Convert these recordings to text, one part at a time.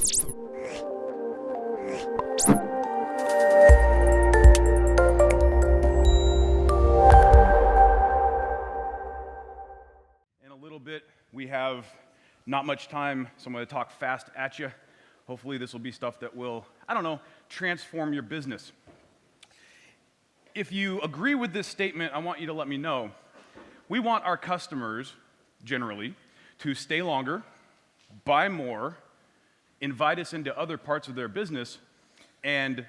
In a little bit, we have not much time, so I'm going to talk fast at you. Hopefully this will be stuff that will, transform your business. If you agree with this statement, I want you to let me know. We want our customers, generally, to stay longer, buy more, invite us into other parts of their business, and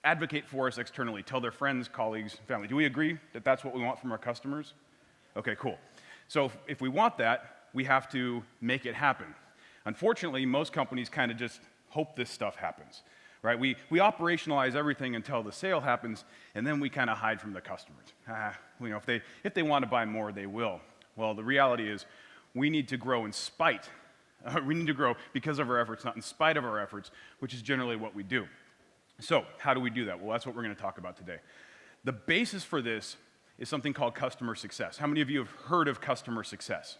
advocate for us externally, tell their friends, colleagues, family. Do we agree that that's what we want from our customers? Okay, cool. So if we want that, we have to make it happen. Unfortunately, most companies kind of just hope this stuff happens, right? We operationalize everything until the sale happens, and then we kind of hide from the customers. If they want to buy more, they will. Well, the reality is we need to grow in spite. We need to grow because of our efforts, not in spite of our efforts, which is generally what we do. So how do we do that? Well, that's what we're going to talk about today. The basis for this is something called customer success. How many of you have heard of customer success?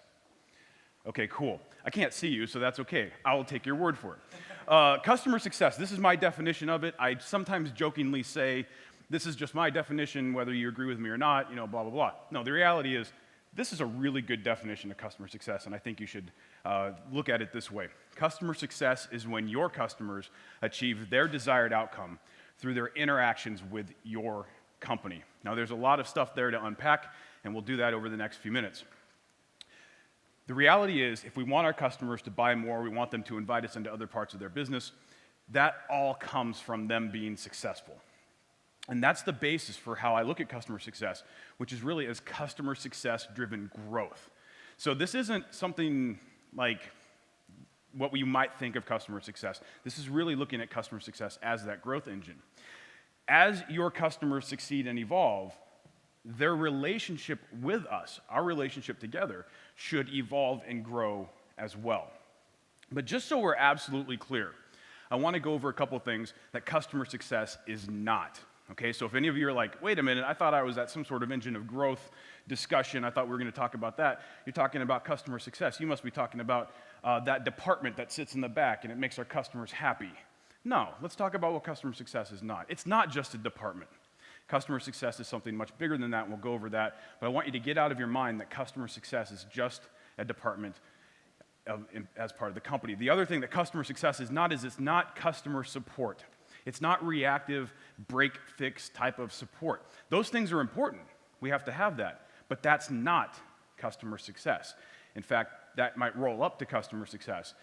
Okay, cool. I can't see you, so that's okay. I will take your word for it. Customer success, this is my definition of it. I sometimes jokingly say, this is just my definition, whether you agree with me or not, blah, blah, blah. No, the reality is, this is a really good definition of customer success, and I think you should look at it this way. Customer success is when your customers achieve their desired outcome through their interactions with your company. Now, there's a lot of stuff there to unpack, and we'll do that over the next few minutes. The reality is, if we want our customers to buy more, we want them to invite us into other parts of their business, that all comes from them being successful. And that's the basis for how I look at customer success, which is really as customer success-driven growth. So this isn't something like what we might think of customer success. This is really looking at customer success as that growth engine. As your customers succeed and evolve, their relationship with us, our relationship together, should evolve and grow as well. But just so we're absolutely clear, I want to go over a couple things that customer success is not. Okay, so if any of you are like, wait a minute, I thought I was at some sort of engine of growth discussion, I thought we were going to talk about that. You're talking about customer success. You must be talking about that department that sits in the back and it makes our customers happy. No, let's talk about what customer success is not. It's not just a department. Customer success is something much bigger than that, and we'll go over that. But I want you to get out of your mind that customer success is just a department as part of the company. The other thing that customer success is not is it's not customer support. It's not reactive, break-fix type of support. Those things are important. We have to have that. But that's not customer success. In fact, that might roll up to customer success.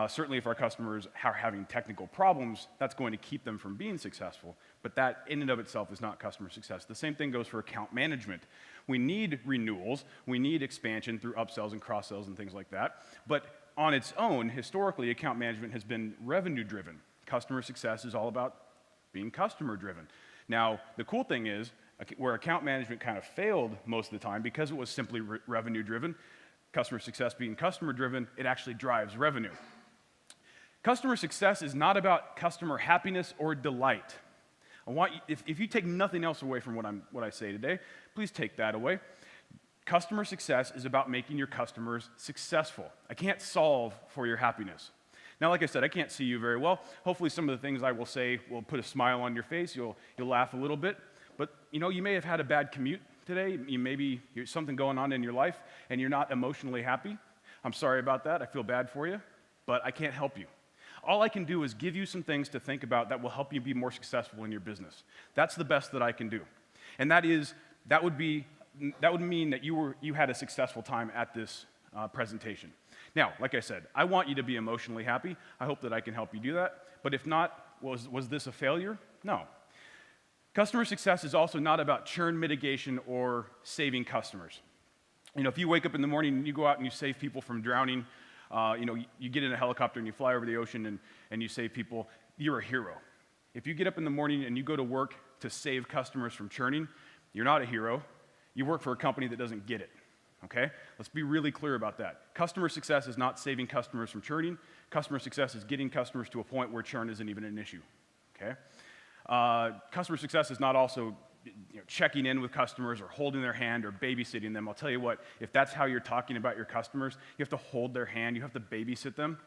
Certainly if our customers are having technical problems, that's going to keep them from being successful. But that in and of itself is not customer success. The same thing goes for account management. We need renewals. We need expansion through upsells and cross-sells and things like that. But on its own, historically, account management has been revenue-driven. Customer success is all about being customer-driven. Now, the cool thing is, where account management kind of failed most of the time because it was simply revenue-driven, customer success being customer-driven, it actually drives revenue. Customer success is not about customer happiness or delight. I want you, if you take nothing else away from what I say today, please take that away. Customer success is about making your customers successful. I can't solve for your happiness. Now, like I said, I can't see you very well. Hopefully some of the things I will say will put a smile on your face. You'll laugh a little bit. But, you may have had a bad commute today. Maybe there's something going on in your life, and you're not emotionally happy. I'm sorry about that. I feel bad for you, but I can't help you. All I can do is give you some things to think about that will help you be more successful in your business. That's the best that I can do. And that would mean that you had a successful time at this presentation. Now, like I said, I want you to be emotionally happy. I hope that I can help you do that. But if not, was this a failure? No. Customer success is also not about churn mitigation or saving customers. If you wake up in the morning and you go out and you save people from drowning, you get in a helicopter and you fly over the ocean and you save people, you're a hero. If you get up in the morning and you go to work to save customers from churning, you're not a hero. You work for a company that doesn't get it. Okay? Let's be really clear about that. Customer success is not saving customers from churning. Customer success is getting customers to a point where churn isn't even an issue. Okay? Customer success is not also checking in with customers or holding their hand or babysitting them. I'll tell you what, if that's how you're talking about your customers, you have to hold their hand, you have to babysit them.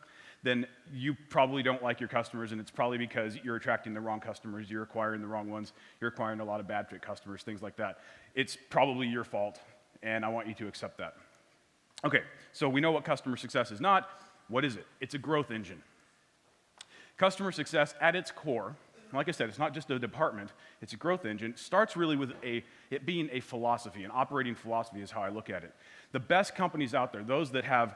then you probably don't like your customers, and it's probably because you're attracting the wrong customers, you're acquiring the wrong ones, you're acquiring a lot of bad fit customers, things like that. It's probably your fault, and I want you to accept that. Okay, so we know what customer success is not. What is it? It's a growth engine. Customer success at its core, like I said, it's not just a department, it's a growth engine, starts really with it being a philosophy, an operating philosophy is how I look at it. The best companies out there, those that have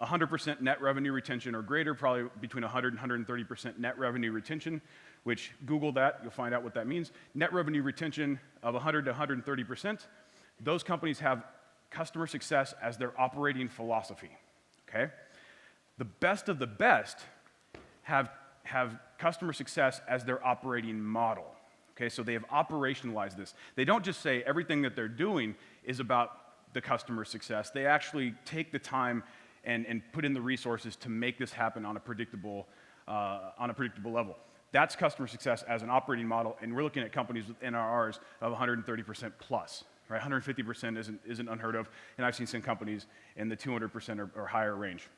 100% net revenue retention or greater, probably between 100 and 130% net revenue retention, which Google that, you'll find out what that means. Net revenue retention of 100 to 130%, those companies have customer success as their operating philosophy, okay? The best of the best have customer success as their operating model, okay? So they have operationalized this. They don't just say everything that they're doing is about the customer success. They actually take the time and put in the resources to make this happen on a predictable level. That's customer success as an operating model, and we're looking at companies with NRRs of 130% plus, right? 150% isn't unheard of, and I've seen some companies in the 200% or higher range.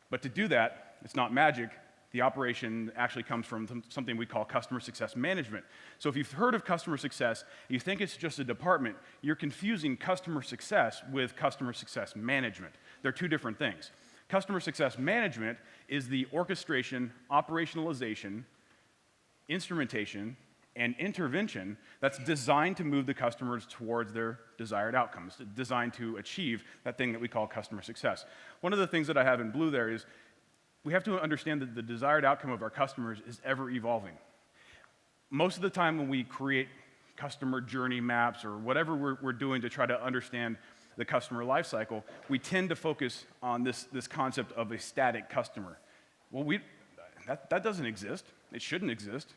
But to do that, it's not magic. The operation actually comes from something we call customer success management. So if you've heard of customer success, you think it's just a department, you're confusing customer success with customer success management. They're two different things. Customer success management is the orchestration, operationalization, instrumentation, and intervention that's designed to move the customers towards their desired outcomes, designed to achieve that thing that we call customer success. One of the things that I have in blue there is we have to understand that the desired outcome of our customers is ever evolving. Most of the time when we create customer journey maps or whatever we're doing to try to understand the customer life cycle, we tend to focus on this concept of a static customer. Well, that doesn't exist. It shouldn't exist.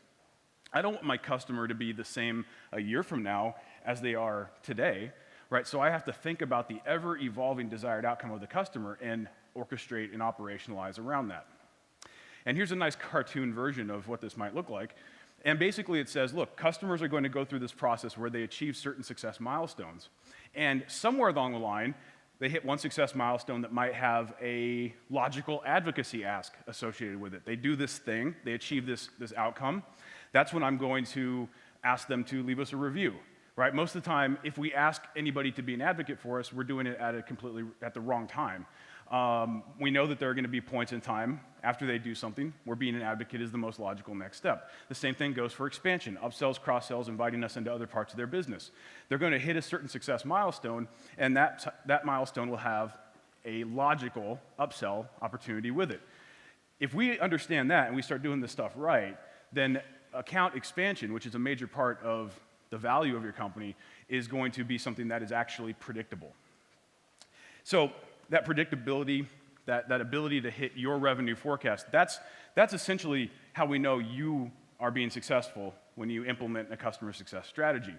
I don't want my customer to be the same a year from now as they are today, right? So I have to think about the ever-evolving desired outcome of the customer and orchestrate and operationalize around that. And here's a nice cartoon version of what this might look like. And basically it says, look, customers are going to go through this process where they achieve certain success milestones. And somewhere along the line, they hit one success milestone that might have a logical advocacy ask associated with it. They do this thing, they achieve this outcome. That's when I'm going to ask them to leave us a review, right? Most of the time, if we ask anybody to be an advocate for us, we're doing it at the wrong time. We know that there are going to be points in time after they do something where being an advocate is the most logical next step. The same thing goes for expansion, upsells, cross-sells, inviting us into other parts of their business. They're going to hit a certain success milestone, and that milestone will have a logical upsell opportunity with it. If we understand that and we start doing this stuff right, then account expansion, which is a major part of the value of your company, is going to be something that is actually predictable. So that predictability, that ability to hit your revenue forecast, that's essentially how we know you are being successful when you implement a customer success strategy.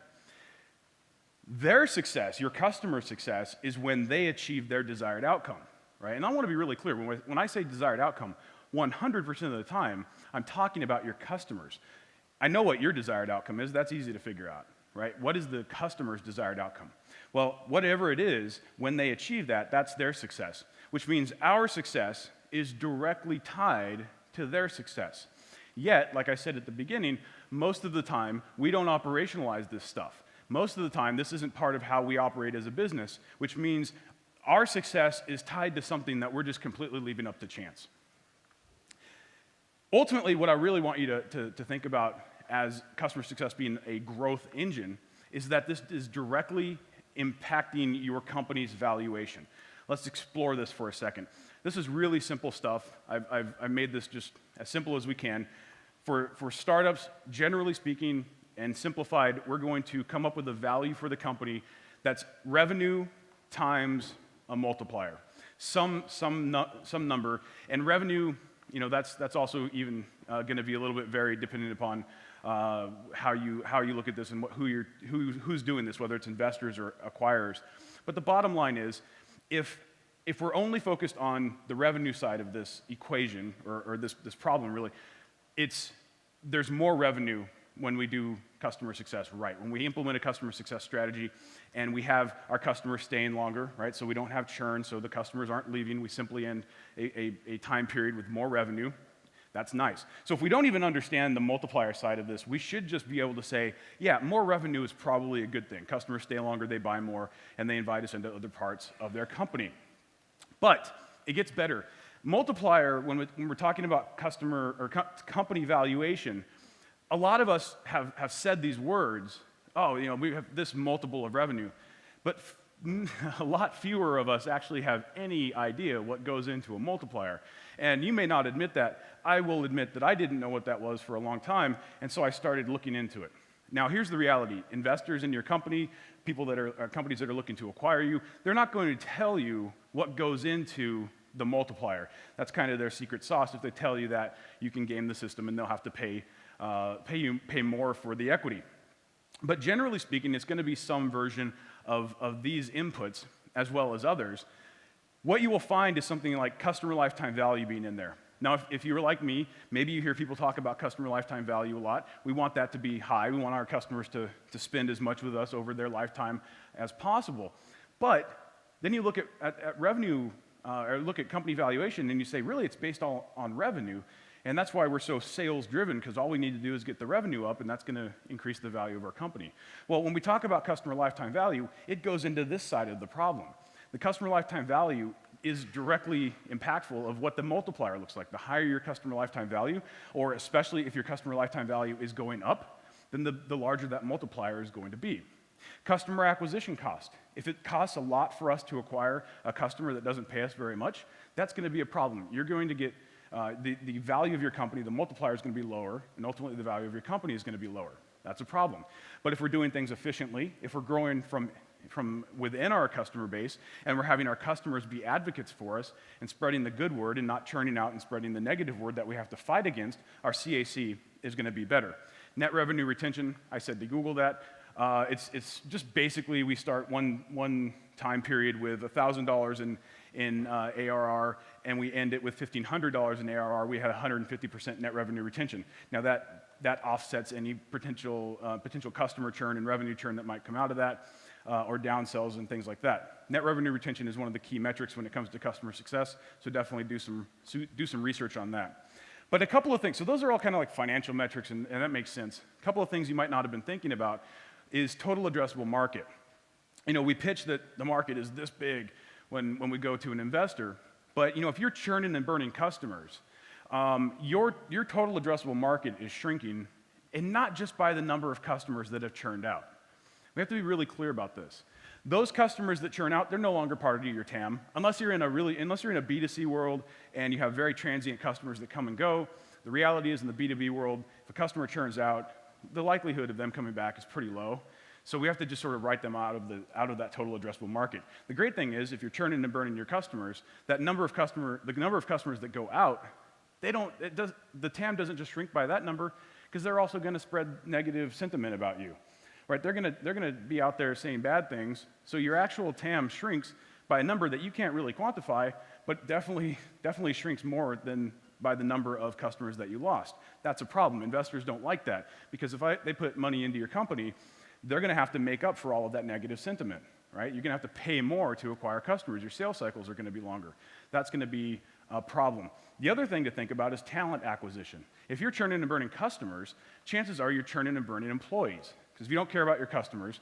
Their success, your customer success, is when they achieve their desired outcome, right? And I want to be really clear. When I say desired outcome, 100% of the time, I'm talking about your customers. I know what your desired outcome is. That's easy to figure out, right? What is the customer's desired outcome? Well, whatever it is, when they achieve that, that's their success, which means our success is directly tied to their success. Yet, like I said at the beginning, most of the time, we don't operationalize this stuff. Most of the time, this isn't part of how we operate as a business, which means our success is tied to something that we're just completely leaving up to chance. Ultimately, what I really want you to think about as customer success being a growth engine is that this is directly impacting your company's valuation. Let's explore this for a second. This is really simple stuff. I've made this just as simple as we can. For startups, generally speaking, and simplified, we're going to come up with a value for the company that's revenue times a multiplier, some number, and revenue. You know, that's also even going to be a little bit varied depending upon how you look at this and who's doing this, whether it's investors or acquirers. But the bottom line is, if we're only focused on the revenue side of this equation or this problem, really, there's more revenue when we do customer success right. When we implement a customer success strategy and we have our customers staying longer, right? So we don't have churn, so the customers aren't leaving. We simply end a time period with more revenue. That's nice. So if we don't even understand the multiplier side of this, we should just be able to say, yeah, more revenue is probably a good thing. Customers stay longer, they buy more, and they invite us into other parts of their company. But it gets better. Multiplier, when we're talking about customer or company valuation, a lot of us have said these words, oh, we have this multiple of revenue, but a lot fewer of us actually have any idea what goes into a multiplier. And you may not admit that. I will admit that I didn't know what that was for a long time, and so I started looking into it. Now, here's the reality. Investors in your company, people that are companies that are looking to acquire you, they're not going to tell you what goes into the multiplier. That's kind of their secret sauce. If they tell you that, you can game the system and they'll have to pay more for the equity. But generally speaking, it's going to be some version of these inputs as well as others. What you will find is something like customer lifetime value being in there. Now, if you're like me, maybe you hear people talk about customer lifetime value a lot. We want that to be high. We want our customers to spend as much with us over their lifetime as possible. But then you look at revenue, or look at company valuation, and you say, really, it's based all on revenue. And that's why we're so sales-driven, because all we need to do is get the revenue up, and that's going to increase the value of our company. Well, when we talk about customer lifetime value, it goes into this side of the problem. The customer lifetime value is directly impactful of what the multiplier looks like. The higher your customer lifetime value, or especially if your customer lifetime value is going up, then the larger that multiplier is going to be. Customer acquisition cost. If it costs a lot for us to acquire a customer that doesn't pay us very much, that's going to be a problem. You're going to get the value of your company, the multiplier is going to be lower, and ultimately the value of your company is going to be lower. That's a problem. But if we're doing things efficiently, if we're growing from within our customer base, and we're having our customers be advocates for us and spreading the good word and not churning out and spreading the negative word that we have to fight against, our CAC is going to be better. Net revenue retention, I said to Google that. It's just basically we start one time period with $1,000 in ARR, and we end it with $1,500 in ARR. We had 150% net revenue retention. Now that offsets any potential customer churn and revenue churn that might come out of that, or downsells and things like that. Net revenue retention is one of the key metrics when it comes to customer success, so definitely do some research on that. But a couple of things, so those are all kind of like financial metrics, and that makes sense. A couple of things you might not have been thinking about is total addressable market. We pitch that the market is this big when we go to an investor, but if you're churning and burning customers, your total addressable market is shrinking, and not just by the number of customers that have churned out. We have to be really clear about this. Those customers that churn out, they're no longer part of your TAM, unless you're in a B2C world and you have very transient customers that come and go. The reality is in the B2B world, if a customer churns out, the likelihood of them coming back is pretty low. So we have to just sort of write them out of that total addressable market. The great thing is, if you're churning and burning your customers, the number of customers that go out, the TAM doesn't just shrink by that number, because they're also going to spread negative sentiment about you. Right? They're gonna be out there saying bad things, so your actual TAM shrinks by a number that you can't really quantify, but definitely shrinks more than by the number of customers that you lost. That's a problem. Investors don't like that, because if they put money into your company, they're gonna have to make up for all of that negative sentiment, right? You're gonna have to pay more to acquire customers. Your sales cycles are gonna be longer. That's gonna be a problem. The other thing to think about is talent acquisition. If you're churning and burning customers, chances are you're churning and burning employees. Because if you don't care about your customers,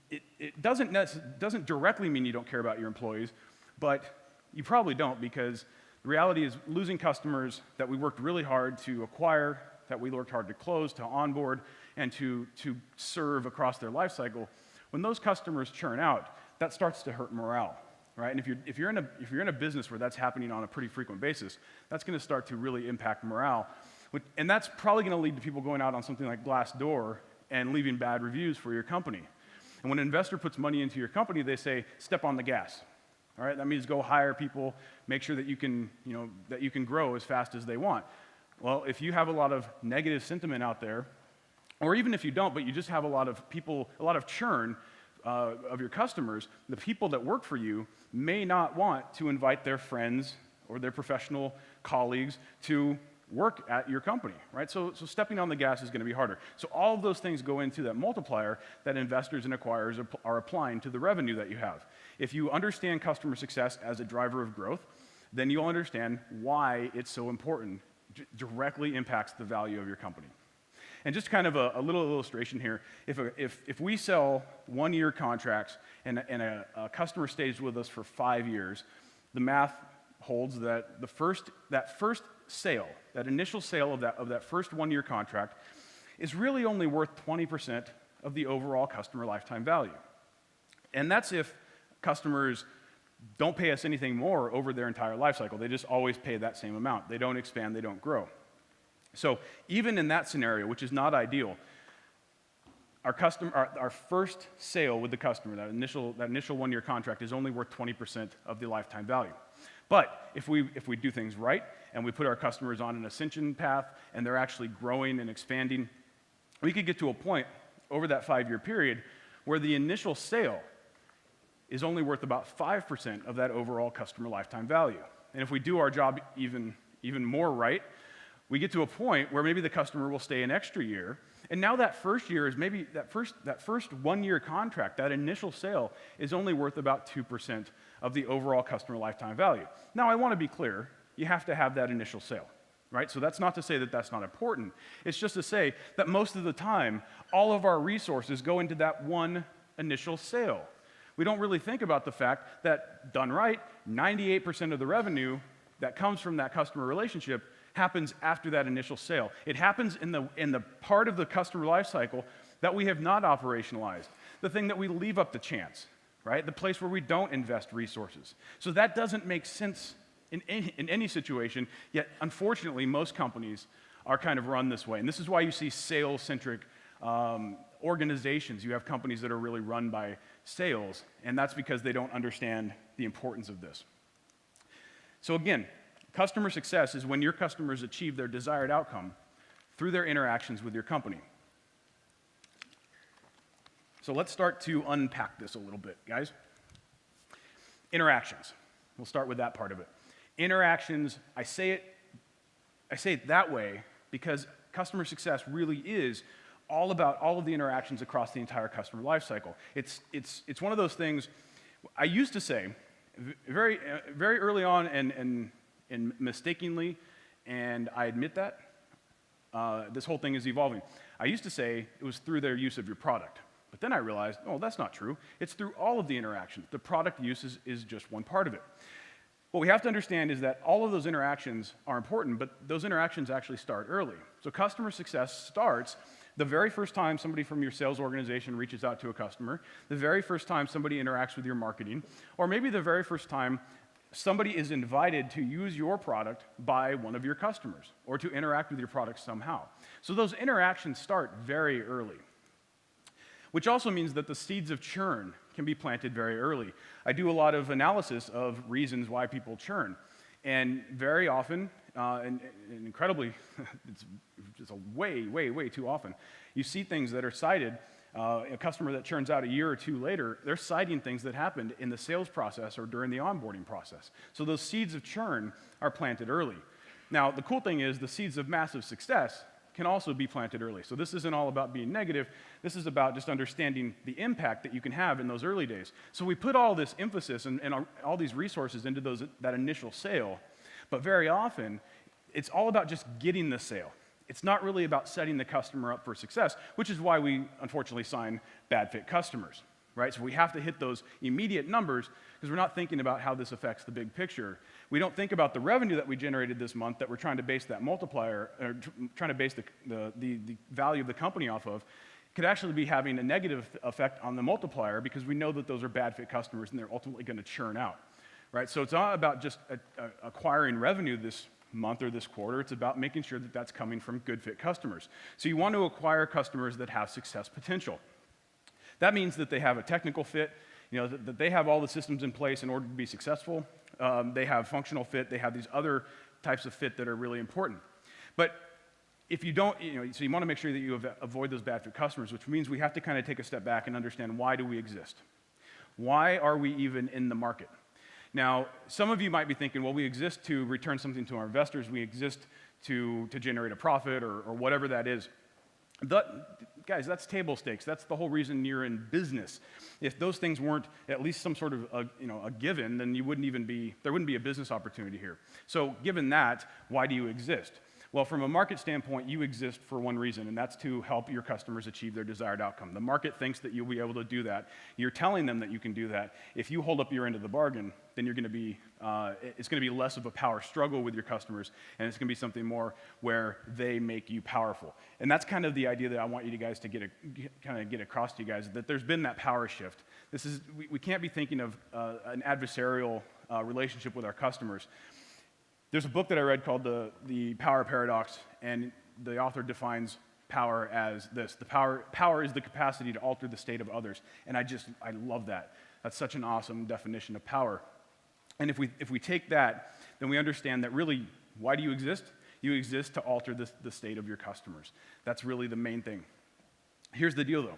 it doesn't directly mean you don't care about your employees, but you probably don't, because the reality is losing customers that we worked really hard to acquire, that we worked hard to close, to onboard, and to serve across their life cycle, when those customers churn out, that starts to hurt morale, right? And if you're in a business where that's happening on a pretty frequent basis, that's going to start to really impact morale, and that's probably going to lead to people going out on something like Glassdoor and leaving bad reviews for your company. And when an investor puts money into your company, they say, step on the gas. All right? That means go hire people, make sure that you can grow as fast as they want. Well, if you have a lot of negative sentiment out there, or even if you don't, but you just have a lot of churn of your customers, the people that work for you may not want to invite their friends or their professional colleagues to work at your company, right? So stepping on the gas is going to be harder. So all of those things go into that multiplier that investors and acquirers are applying to the revenue that you have. If you understand customer success as a driver of growth, then you'll understand why it's so important. Directly impacts the value of your company. And just kind of a little illustration here, if we sell 1-year contracts and a customer stays with us for 5 years, the math holds that that first sale, that initial sale of that first 1-year contract, is really only worth 20% of the overall customer lifetime value. And that's if customers don't pay us anything more over their entire life cycle. They just always pay that same amount. They don't expand, they don't grow. So even in that scenario, which is not ideal, our first sale with the customer, that initial 1-year contract, is only worth 20% of the lifetime value. But if we do things right and we put our customers on an ascension path and they're actually growing and expanding, we could get to a point over that 5-year period where the initial sale is only worth about 5% of that overall customer lifetime value. And if we do our job even more right, we get to a point where maybe the customer will stay an extra year, and now that first year is maybe that first 1-year contract, that initial sale, is only worth about 2% of the overall customer lifetime value. Now, I want to be clear, you have to have that initial sale, right? So that's not to say that that's not important. It's just to say that most of the time, all of our resources go into that one initial sale. We don't really think about the fact that, done right, 98% of the revenue that comes from that customer relationship happens after that initial sale. It happens in the part of the customer life cycle that we have not operationalized, the thing that we leave up to chance, right? The place where we don't invest resources. So that doesn't make sense in any situation, yet unfortunately most companies are kind of run this way. And this is why you see sales-centric organizations. You have companies that are really run by sales, and that's because they don't understand the importance of this. So again, customer success is when your customers achieve their desired outcome through their interactions with your company. So let's start to unpack this a little bit, guys. Interactions. We'll start with that part of it. Interactions, I say it that way because customer success really is all about all of the interactions across the entire customer life cycle. It's one of those things I used to say very early on and mistakenly, and I admit that, this whole thing is evolving. I used to say it was through their use of your product, but then I realized, oh, that's not true. It's through all of the interactions. The product use is just one part of it. What we have to understand is that all of those interactions are important, but those interactions actually start early. So customer success starts the very first time somebody from your sales organization reaches out to a customer, the very first time somebody interacts with your marketing, or maybe the very first time somebody is invited to use your product by one of your customers or to interact with your product somehow. So those interactions start very early, which also means that the seeds of churn can be planted very early. I do a lot of analysis of reasons why people churn, and very often, and incredibly, it's just way too often, you see things that are cited. A customer that churns out a year or two later, they're citing things that happened in the sales process or during the onboarding process. So those seeds of churn are planted early. Now, the cool thing is the seeds of massive success can also be planted early. So this isn't all about being negative. This is about just understanding the impact that you can have in those early days. So we put all this emphasis and all these resources into that initial sale, but very often, it's all about just getting the sale. It's not really about setting the customer up for success, which is why we unfortunately sign bad fit customers, right? So we have to hit those immediate numbers because we're not thinking about how this affects the big picture. We don't think about the revenue that we generated this month that we're trying to base that multiplier, or trying to base the value of the company off of. It could actually be having a negative effect on the multiplier because we know that those are bad fit customers and they're ultimately going to churn out, right? So it's not about just acquiring revenue this month or this quarter. It's about making sure that that's coming from good fit customers. So you want to acquire customers that have success potential. That means that they have a technical fit, that they have all the systems in place in order to be successful. They have functional fit. They have these other types of fit that are really important. But if you don't, so you want to make sure that you avoid those bad fit customers, which means we have to kind of take a step back and understand, why do we exist? Why are we even in the market? Now, some of you might be thinking, well, we exist to return something to our investors. We exist to generate a profit or whatever that is. Guys, that's table stakes. That's the whole reason you're in business. If those things weren't at least some sort of a given, then there wouldn't be a business opportunity here. So given that, why do you exist? Well, from a market standpoint, you exist for one reason, and that's to help your customers achieve their desired outcome. The market thinks that you'll be able to do that. You're telling them that you can do that. If you hold up your end of the bargain, then it's going to be less of a power struggle with your customers, and it's going to be something more where they make you powerful. And that's kind of the idea that I want you guys to get across to you guys, that there's been that power shift. We can't be thinking of an adversarial relationship with our customers. There's a book that I read called The Power Paradox, and the author defines power as this. Power is the capacity to alter the state of others. And I love that. That's such an awesome definition of power. And if we take that, then we understand that really, why do you exist? You exist to alter the state of your customers. That's really the main thing. Here's the deal, though.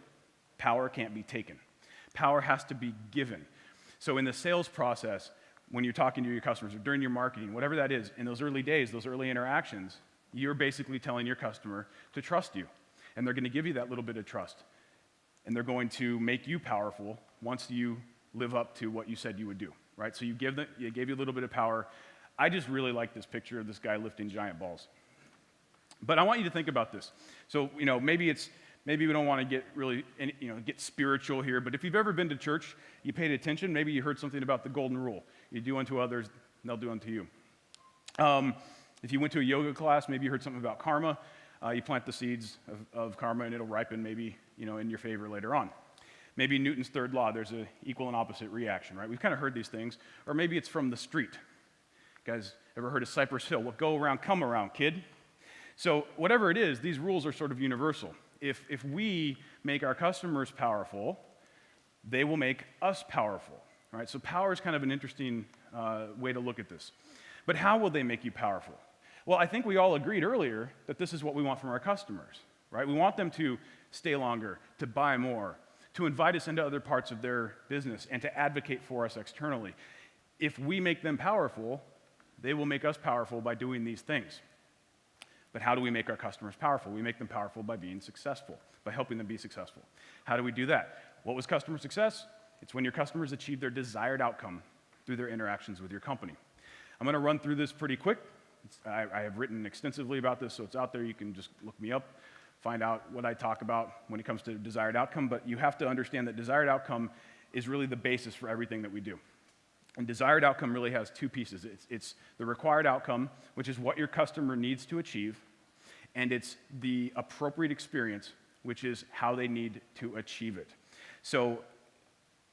Power can't be taken. Power has to be given. So in the sales process, when you're talking to your customers or during your marketing, whatever that is, in those early days, those early interactions, you're basically telling your customer to trust you. And they're going to give you that little bit of trust. And they're going to make you powerful once you live up to what you said you would do, right? So you gave you a little bit of power. I just really like this picture of this guy lifting giant balls. But I want you to think about this. So, maybe we don't want to get really, get spiritual here, but if you've ever been to church, you paid attention, maybe you heard something about the golden rule. You do unto others, and they'll do unto you. If you went to a yoga class, maybe you heard something about karma. You plant the seeds of karma, and it'll ripen maybe, in your favor later on. Maybe Newton's third law, there's an equal and opposite reaction, right? We've kind of heard these things. Or maybe it's from the street. You guys ever heard of Cypress Hill? What go around, come around, kid. So whatever it is, these rules are sort of universal. If we make our customers powerful, they will make us powerful. All right? So power is kind of an interesting way to look at this. But how will they make you powerful? Well, I think we all agreed earlier that this is what we want from our customers. Right? We want them to stay longer, to buy more, to invite us into other parts of their business, and to advocate for us externally. If we make them powerful, they will make us powerful by doing these things. But how do we make our customers powerful? We make them powerful by being successful, by helping them be successful. How do we do that? What was customer success? It's when your customers achieve their desired outcome through their interactions with your company. I'm going to run through this pretty quick. I have written extensively about this, so it's out there. You can just look me up, find out what I talk about when it comes to desired outcome. But you have to understand that desired outcome is really the basis for everything that we do. And desired outcome really has two pieces. It's the required outcome, which is what your customer needs to achieve, and it's the appropriate experience, which is how they need to achieve it. So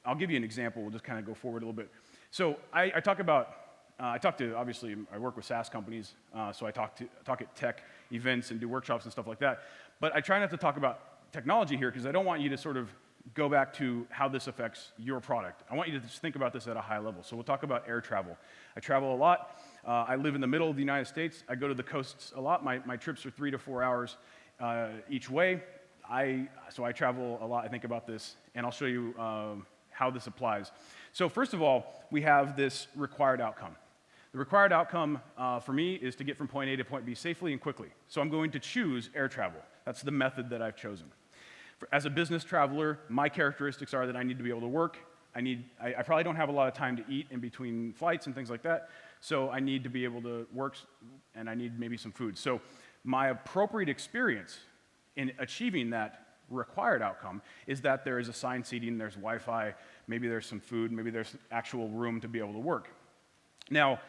I'll give you an example. We'll just kind of go forward a little bit. So I talk to, obviously, I work with SaaS companies, so I talk at tech events and do workshops and stuff like that. But I try not to talk about technology here because I don't want you to sort of go back to how this affects your product. I want you to just think about this at a high level. So we'll talk about air travel. I travel a lot. I live in the middle of the United States. I go to the coasts a lot. My trips are 3 to 4 hours each way. So I travel a lot. I think about this, and I'll show you how this applies. So first of all, we have this required outcome. The required outcome for me is to get from point A to point B safely and quickly. So I'm going to choose air travel. That's the method that I've chosen. As a business traveler, my characteristics are that I need to be able to work. I probably don't have a lot of time to eat in between flights and things like that, so I need to be able to work, and I need maybe some food. So my appropriate experience in achieving that required outcome is that there is assigned seating, there's Wi-Fi, maybe there's some food, maybe there's actual room to be able to work. Now,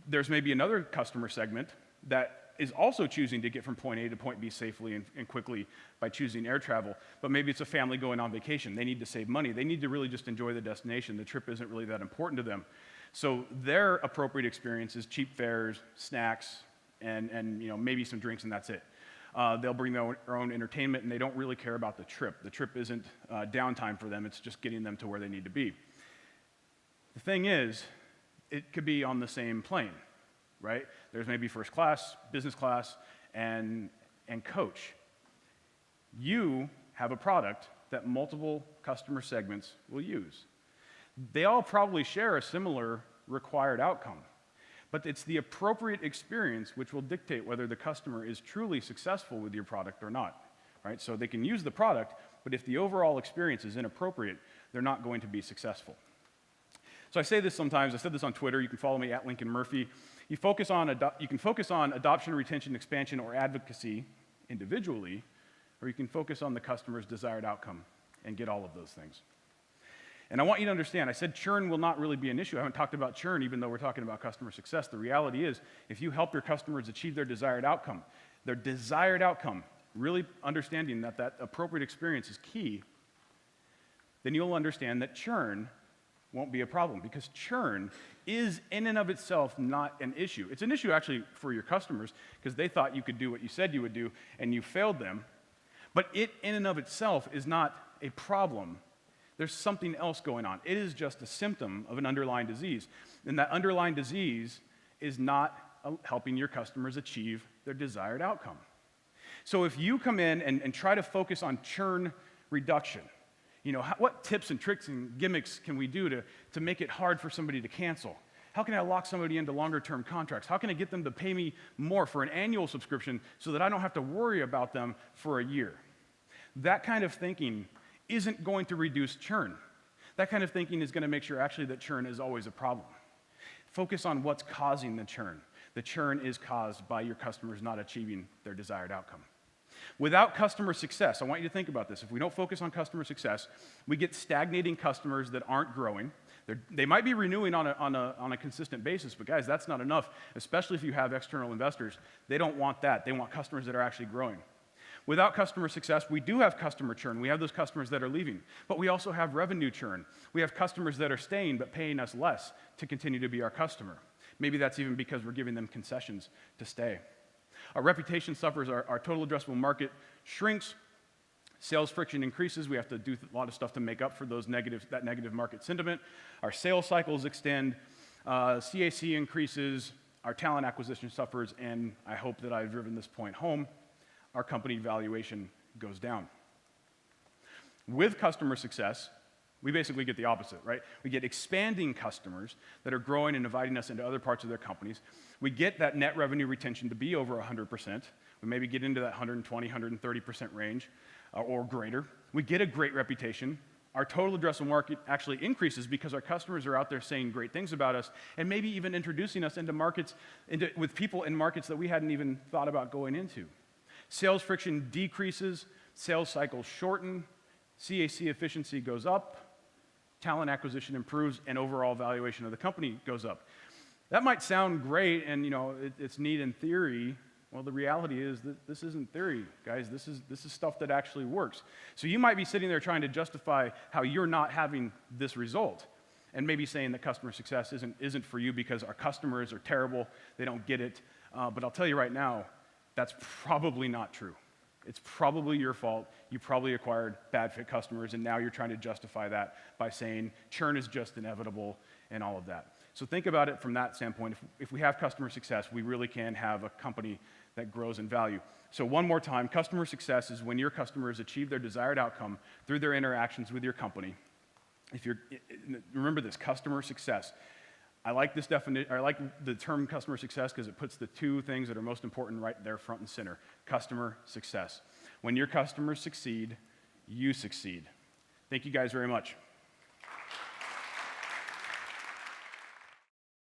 there's maybe another customer segment that is also choosing to get from point A to point B safely and quickly by choosing air travel, but maybe it's a family going on vacation. They need to save money. They need to really just enjoy the destination. The trip isn't really that important to them. So their appropriate experience is cheap fares, snacks, and maybe some drinks, and that's it. They'll bring their own entertainment, and they don't really care about the trip. The trip isn't downtime for them. It's just getting them to where they need to be. The thing is, it could be on the same plane, right? There's maybe first class, business class, and coach. You have a product that multiple customer segments will use. They all probably share a similar required outcome, But it's the appropriate experience which will dictate whether the customer is truly successful with your product or not, right? So they can use the product, but if the overall experience is inappropriate, they're not going to be successful. So I say this sometimes. I said this on Twitter. You can follow me at Lincoln Murphy. You can focus on adoption, retention, expansion, or advocacy individually, or you can focus on the customer's desired outcome and get all of those things. And I want you to understand, I said churn will not really be an issue. I haven't talked about churn, even though we're talking about customer success. The reality is, if you help your customers achieve their desired outcome, really understanding that that appropriate experience is key, then you'll understand that churn won't be a problem, because churn is in and of itself not an issue. It's an issue actually for your customers, because they thought you could do what you said you would do, and you failed them. But it in and of itself is not a problem. There's something else going on. It is just a symptom of an underlying disease. And that underlying disease is not helping your customers achieve their desired outcome. So if you come in and try to focus on churn reduction, what tips and tricks and gimmicks can we do to make it hard for somebody to cancel? How can I lock somebody into longer-term contracts? How can I get them to pay me more for an annual subscription so that I don't have to worry about them for a year? That kind of thinking isn't going to reduce churn. That kind of thinking is going to make sure actually that churn is always a problem. Focus on what's causing the churn. The churn is caused by your customers not achieving their desired outcome. Without customer success, I want you to think about this. If we don't focus on customer success, we get stagnating customers that aren't growing. They might be renewing on a consistent basis, but guys, that's not enough, especially if you have external investors. They don't want that. They want customers that are actually growing. Without customer success, we do have customer churn. We have those customers that are leaving, but we also have revenue churn. We have customers that are staying but paying us less to continue to be our customer. Maybe that's even because we're giving them concessions to stay. Our reputation suffers, our total addressable market shrinks, sales friction increases. We have to do a lot of stuff to make up for that negative market sentiment. Our sales cycles extend, CAC increases, our talent acquisition suffers, and I hope that I've driven this point home, our company valuation goes down. With customer success, we basically get the opposite, right? We get expanding customers that are growing and inviting us into other parts of their companies. We get that net revenue retention to be over 100%. We maybe get into that 120, 130% range or greater. We get a great reputation. Our total addressable market actually increases because our customers are out there saying great things about us and maybe even introducing us into markets, with people in markets that we hadn't even thought about going into. Sales friction decreases, sales cycles shorten, CAC efficiency goes up, talent acquisition improves, and overall valuation of the company goes up. That might sound great and it's neat in theory. Well, the reality is that this isn't theory, guys. This is stuff that actually works. So you might be sitting there trying to justify how you're not having this result, and maybe saying that customer success isn't for you because our customers are terrible, they don't get it. But I'll tell you right now, that's probably not true. It's probably your fault. You probably acquired bad fit customers, and now you're trying to justify that by saying churn is just inevitable and all of that. So think about it from that standpoint. If we have customer success, we really can have a company that grows in value. So one more time, customer success is when your customers achieve their desired outcome through their interactions with your company. Remember this, customer success. I like this definition. I like the term customer success because it puts the two things that are most important right there front and center. Customer success. When your customers succeed, you succeed. Thank you guys very much.